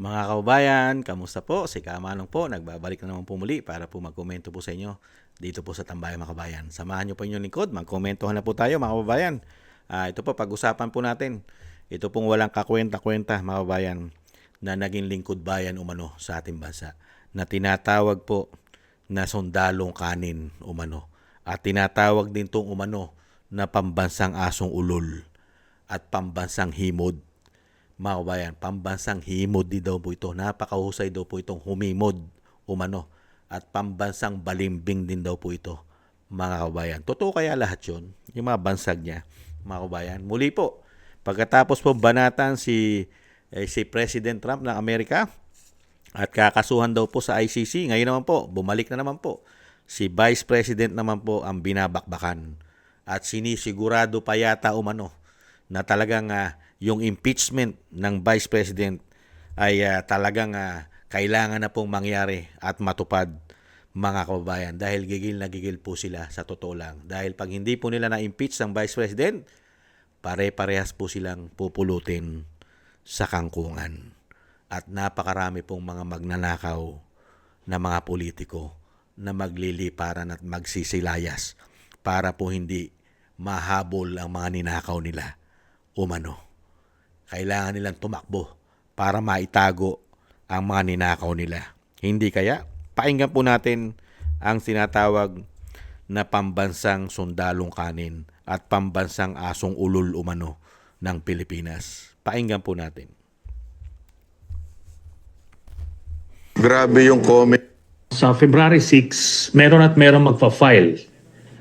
Mga kababayan, kamusta po? Si Kamanong po, nagbabalik na naman po muli para po magkomento po sa inyo dito po sa Tambayan mga kabayan. Samahan niyo po inyong lingkod, magkomentohan na po tayo mga kababayan. Ito po, pag-usapan po natin. Ito pong walang kakwenta-kwenta mga kababayan na naging lingkod bayan umano sa ating bansa. Na tinatawag po na sundalong kanin umano. At tinatawag din tong umano na pambansang asong ulol at pambansang himod. Mga kabayan, pambansang himod din daw po ito. Napakahusay daw po itong humimod umano. At pambansang balimbing din daw po ito, mga kabayan. Totoo kaya lahat yun? Yung mga bansag niya, mga kabayan. Muli po, pagkatapos po banatan si President Trump ng Amerika at kakasuhan daw po sa ICC, ngayon naman po, bumalik na naman po. Si Vice President naman po ang binabakbakan. At sinisigurado pa yata umano na talagang yung impeachment ng Vice President ay talagang kailangan na pong mangyari at matupad, mga kababayan, dahil gigil na gigil po sila sa totoo lang. Dahil pag hindi po nila na-impeach ng Vice President, pare-parehas po silang pupulutin sa kangkungan. At napakarami pong mga magnanakaw na mga politiko na magliliparan at magsisilayas para po hindi mahabol ang mga ninakaw nila umano. Kailangan nilang tumakbo para maitago ang mga ninakaw nila. Hindi kaya, pakinggan po natin ang sinatawag na pambansang sundalong kanin at pambansang asong ulol umano ng Pilipinas. Pakinggan po natin. Grabe yung comment. Sa February 6, meron at meron magpa-file.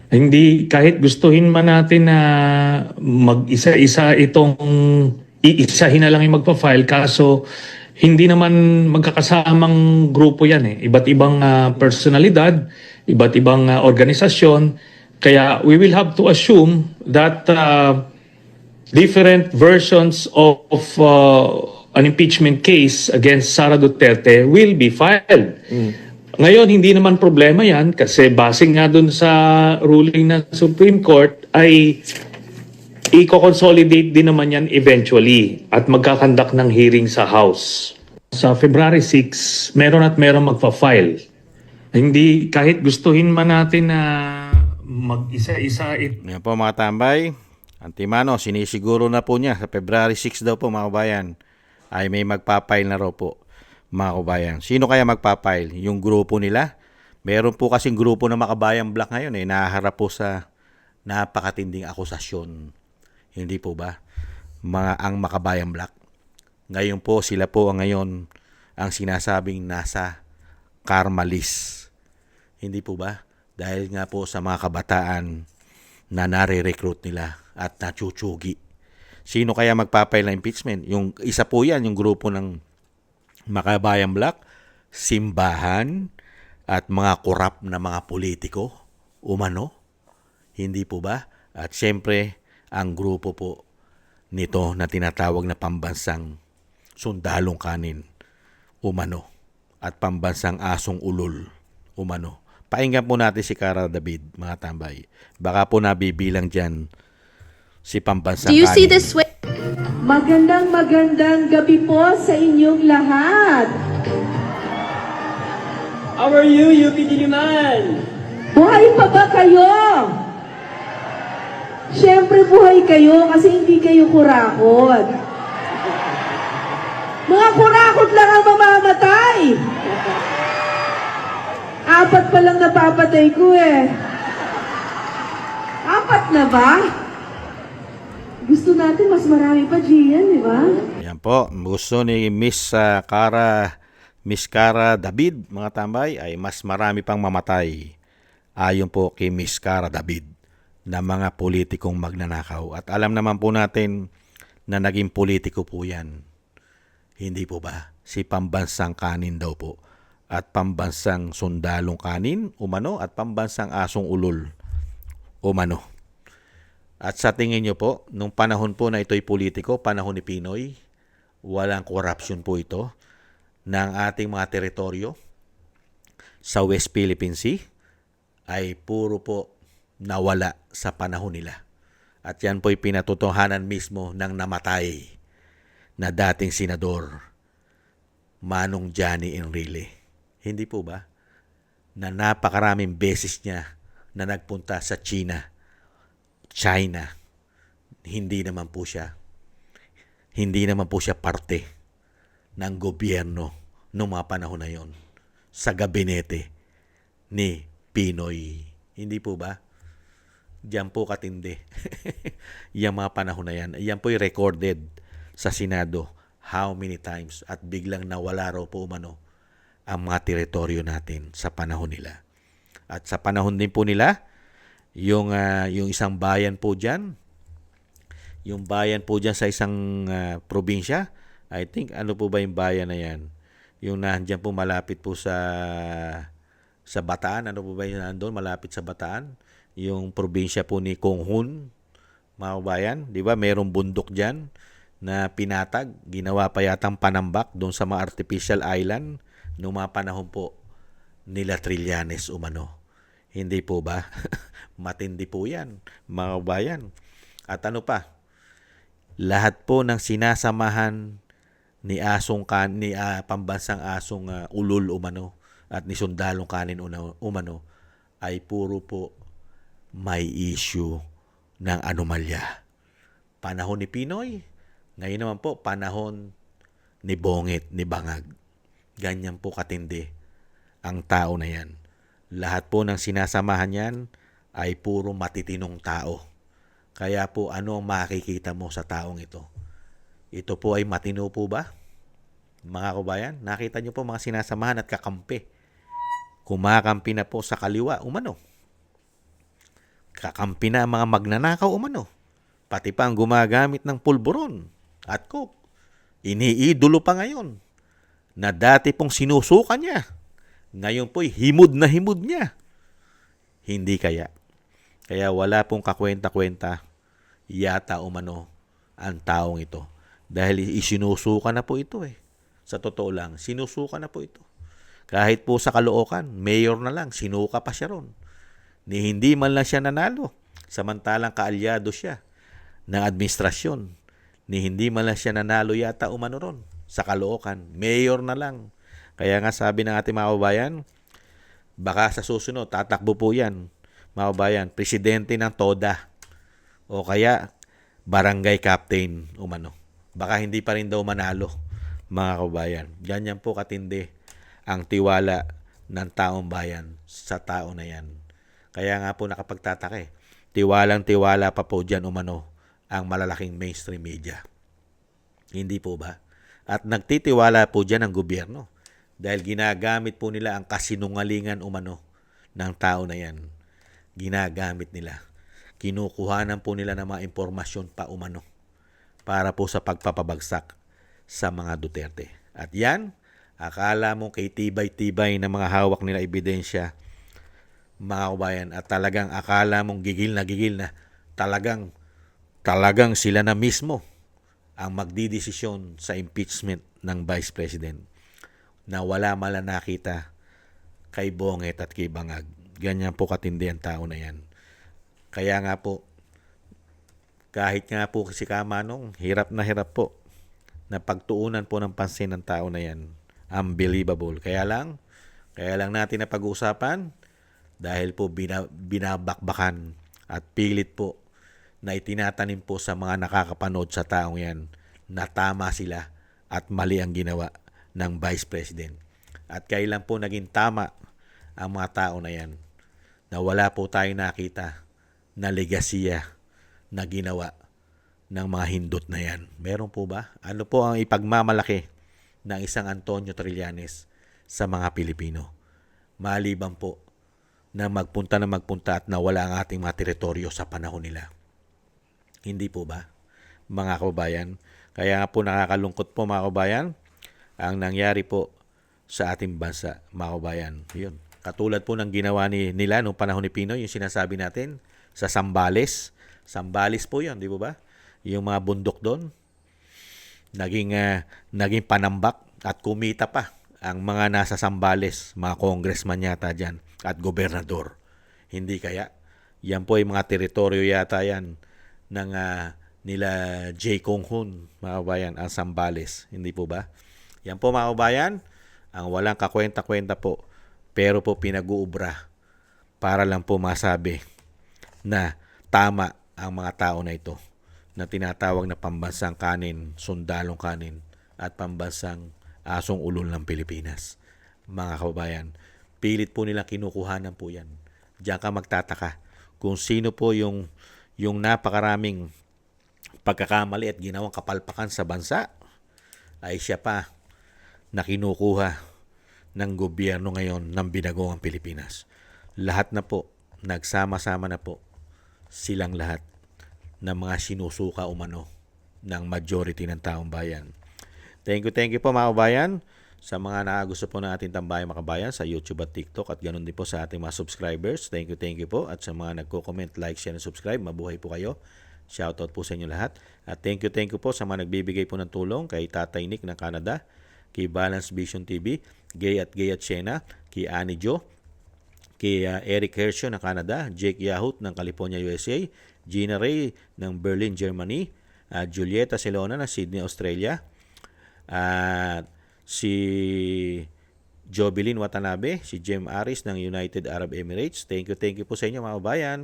Hindi, kahit gustuhin man natin na mag-isa-isa itong iisahin na lang yung magpa-file, kaso hindi naman magkakasamang grupo yan eh. Iba't ibang personalidad, iba't ibang organisasyon. Kaya we will have to assume that different versions of an impeachment case against Sara Duterte will be filed. Ngayon, hindi naman problema yan kasi base nga dun sa ruling ng Supreme Court ay i-consolidate din naman yan eventually at magkakandak ng hearing sa House. Sa February 6, meron at meron magpa-file. Hindi, kahit gustuhin man natin na mag-isa-isa Yan po mga tambay. Antimano, sinisiguro na po niya sa February 6 daw po mga kabayan ay may magpapile na raw po, mga kabayan. Sino kaya magpapile? Yung grupo nila? Meron po kasing grupo ng Makabayan Black ngayon nahaharap po sa napakatinding akusasyon. Hindi po ba? Ang Makabayan Black. Ngayon po, sila po ngayon ang sinasabing nasa karma list. Hindi po ba? Dahil nga po sa mga kabataan na nare-recruit nila at nachuchugi. Sino kaya magpapile ng impeachment? Yung isa po yan, yung grupo ng Makabayan Black, simbahan, at mga korap na mga politiko, umano. Hindi po ba? At syempre, ang grupo po nito na tinatawag na pambansang sundalong kanin, umano. At pambansang asong ulol, umano. Pakinggan po natin si Cara David, mga tambay. Baka po nabibilang dyan si pambansang Do you see kanin. this way? Magandang gabi po sa inyong lahat. How are you, UP Diliman? Buhay pa ba kayo? Siyempre buhay kayo kasi hindi kayo kurakot. Mga kurakot lang ang mamamatay. 4 pa lang napapatay ko eh. 4 na ba? Gusto natin mas marami pa, Gian, di ba? Yan po, gusto ni Miss Cara David, mga tambay, ay mas marami pang mamatay. Ayon po kay Miss Cara David na mga politikong magnanakaw. At alam naman po natin na naging politiko po yan. Hindi po ba? Si pambansang kanin daw po. At pambansang sundalong kanin, umano, at pambansang asong ulol, umano. At sa tingin nyo po, nung panahon po na ito'y politiko, panahon ni Pinoy, walang corruption po ito ng ating mga teritoryo sa West Philippine Sea ay puro po nawala sa panahon nila. At yan po'y pinatutuhanan mismo ng namatay na dating senador Manong Johnny Enrile. Hindi po ba? Na napakaraming beses niya na nagpunta sa China. Hindi naman po siya parte ng gobyerno noong mga panahon na yon sa gabinete ni Pinoy. Hindi po ba? Diyan po katindi. Yung mga panahon na yan. Yan po recorded sa Senado how many times at biglang nawala raw po umano ang mga teritoryo natin sa panahon nila. At sa panahon din po nila, yung isang bayan po dyan, yung bayan po dyan sa isang probinsya, I think, ano po ba yung bayan na yan? Yung nandiyan po malapit po sa Bataan, ano po ba yung nandun malapit sa Bataan? Yung probinsya po ni Konghun, mga bayan, di ba? Merong bundok dyan na pinatag, ginawa pa yatang panambak doon sa mga artificial island noong mga panahon po nila Trillanes umano. Hindi po ba? Matindi po yan, mga bayan. At ano pa? Lahat po ng sinasamahan ni pambansang asong ulol umano at ni sundalong kanin umano ay puro po may issue ng anomalya. Panahon ni Pinoy, ngayon naman po panahon ni Bongit, ni Bangag. Ganyan po katindi ang tao na yan. Lahat po ng sinasamahan yan ay puro matitinong tao. Kaya po ano ang makikita mo sa taong ito? Ito po ay matino po ba? Mga kabayan, nakita nyo po mga sinasamahan at kakampi. Kumakampi na po sa kaliwa umano. Kakampi na ang mga magnanakaw umano. Pati pa ang gumagamit ng pulburon at coke. Iniidolo pa ngayon na dati pong sinusukan niya. Ngayon po'y himod na himod niya. Hindi kaya. Kaya wala pong kakwenta-kwenta yata umano ang taong ito. Dahil isinusuka na po ito eh. Sa totoo lang, sinusuka na po ito. Kahit po sa Caloocan, mayor na lang, sinuka pa siya ron. Ni hindi man lang siya nanalo. Samantalang kaalyado siya ng administrasyon. Ni hindi man lang siya nanalo yata umano ron. Sa Caloocan, mayor na lang. Kaya nga sabi ng ating mga kababayan, baka sa susunod, tatakbo po yan, mga kababayan, presidente ng TODA o kaya barangay captain umano. Baka hindi pa rin daw manalo, mga kababayan. Ganyan po katindi ang tiwala ng taong bayan sa tao na yan. Kaya nga po nakapagtataka eh. Tiwalang-tiwala pa po dyan umano ang malalaking mainstream media. Hindi po ba? At nagtitiwala po dyan ang gobyerno. Dahil ginagamit po nila ang kasinungalingan umano ng tao na yan. Ginagamit nila. Kinukuhanan po nila ng mga impormasyon pa umano para po sa pagpapabagsak sa mga Duterte. At yan, akala mo kay tibay-tibay na mga hawak nila ebidensya, mga kabayan, at talagang akala mong gigil na talagang sila na mismo ang magdidesisyon sa impeachment ng Vice President na wala mala nakita kay Bonget at kay Bangag. Ganyan po katindi ang tao na yan. Kaya nga po, kahit nga po si Kamanong, hirap po na pagtuunan po ng pansin ng tao na yan. Unbelievable. Kaya lang natin na pag-uusapan dahil po binabakbakan at pilit po na itinatanim po sa mga nakakapanood sa taong yan na tama sila at mali ang ginawa ng Vice President. At kailan po naging tama ang mga tao na yan na wala po tayong nakita na legasiya na ginawa ng mga hindot na yan. Meron po ba? Ano po ang ipagmamalaki ng isang Antonio Trillanes sa mga Pilipino? Maliban po na magpunta at nawala ang ating mga teritoryo sa panahon nila. Hindi po ba, mga kababayan? Kaya nga po nakakalungkot po, mga kababayan, ang nangyari po sa ating bansa, mga kababayan. Yun. Katulad po ng ginawa nila noong panahon ni Pinoy, yung sinasabi natin sa Zambales. Zambales po yun, di ba? Yung mga bundok doon, naging panambak at kumita pa ang mga nasa Zambales, mga congressman yata dyan at gobernador. Hindi kaya? Yan po ay mga teritoryo yata yan ng nila J. Kong Hun, mga kabayan, ang Zambales. Hindi po ba? Yan po mga kabayan, ang walang kakwenta-kwenta po, pero po pinag-uubra para lang po masabi na tama ang mga tao na ito na tinatawag na pambansang kanin, sundalong kanin at pambansang asong ulol ng Pilipinas. Mga kababayan, pilit po nilang kinukuhanan po yan. Diyan ka magtataka kung sino po yung napakaraming pagkakamali at ginawang kapalpakan sa bansa ay siya pa na kinukuha ng gobyerno ngayon ng binagong Pilipinas. Lahat na po, nagsama-sama na po silang lahat ng mga sinusuka umano ng majority ng taong bayan. Thank you po mga kabayan sa mga nakagusto po ng ating Tambayang Makabayan sa YouTube at TikTok at ganoon din po sa ating mga subscribers. Thank you po at sa mga nagko-comment, like, share, and subscribe. Mabuhay po kayo. Shoutout po sa inyo lahat. At thank you po sa mga nagbibigay po ng tulong kay Tatay Nick ng Canada, kay Balance Vision TV, Gay at Shena, kay Annie Jo, kay Eric Hershio ng Canada, Jake Yahut ng California, USA, Gina Ray ng Berlin, Germany, Julieta Celona ng Sydney, Australia, at si Jobilin Watanabe, si Jem Aris ng United Arab Emirates. Thank you po sa inyo mga kabayan.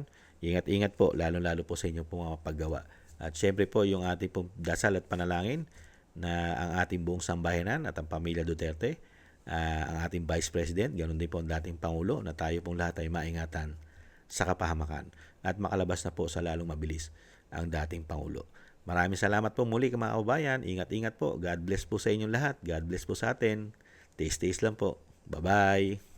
Ingat po, lalo-lalo po sa inyo po mga paggawa. At syempre po yung ating pong dasal at panalangin na ang ating buong sambayanan at ang pamilya Duterte, ang ating Vice President, ganoon din po ang dating Pangulo na tayo pong lahat ay maingatan sa kapahamakan at makalabas na po sa lalong mabilis ang dating Pangulo. Maraming salamat po muli mga kabayan. Ingat po. God bless po sa inyong lahat. God bless po sa atin. Taste lang po. Bye-bye.